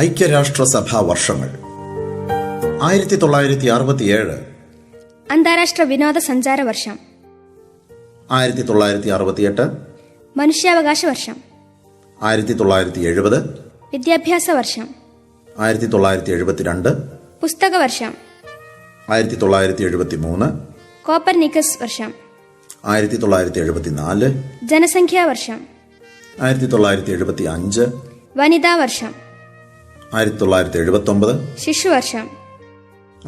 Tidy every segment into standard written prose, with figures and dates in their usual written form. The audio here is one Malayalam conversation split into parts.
ഐക്യരാഷ്ട്രസഭാ വർഷങ്ങൾ 1967 അന്താരാഷ്ട്ര വിനോദസഞ്ചാര വർഷം, 1968 മനുഷ്യാവകാശ വർഷം, 1970 വിദ്യാഭ്യാസ വർഷം, 1972 പുസ്തക വർഷം, 1973 കോപ്പർനിക്കസ് വർഷം, 1974 ജനസംഖ്യാ വർഷം, 1975 വനിതാ വർഷം, 1979 ശിശുവർഷം,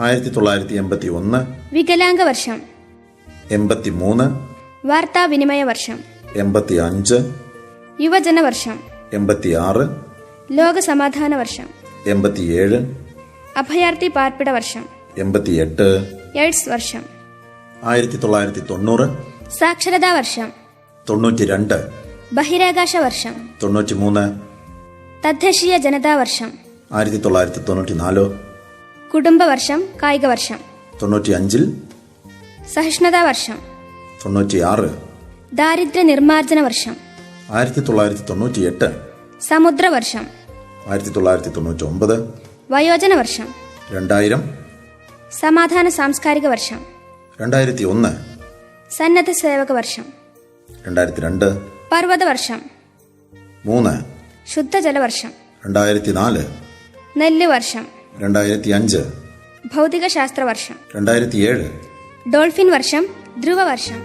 1981 വികലാംഗ വർഷം, 83 വാർത്താവിനിമയ വർഷം, 85 യുവജന വർഷം, 86 ലോക സമാധാന വർഷം, 87 അഭയാർത്ഥി പാർപ്പിട വർഷം, 88 എയ്ഡ്സ് വർഷം, 1990 സാക്ഷരതാ വർഷം, 92 ബഹിരാകാശ വർഷം, 93 തദ്ദേശീയ ജനതാ വർഷം, 1994 കുടുംബ വർഷം, കായിക വർഷം, 95 സഹിഷ്ണുതാ വർഷം, 96 ദാരിദ്ര്യ നിർമ്മാർജ്ജന വർഷം, 1998 സമുദ്ര വർഷം, 1999 വയോജന വർഷം, 2000 സമാധാന സാംസ്കാരിക വർഷം, 2001 സന്നദ്ധ സേവക വർഷം, 2002 പർവ്വത വർഷം, 3 ശുദ്ധജല വർഷം, 2004 നെല്ല് വർഷം, 2005 ഭൗതിക ശാസ്ത്ര വർഷം, 2007 ഡോൾഫിൻ വർഷം, ധ്രുവ വർഷം.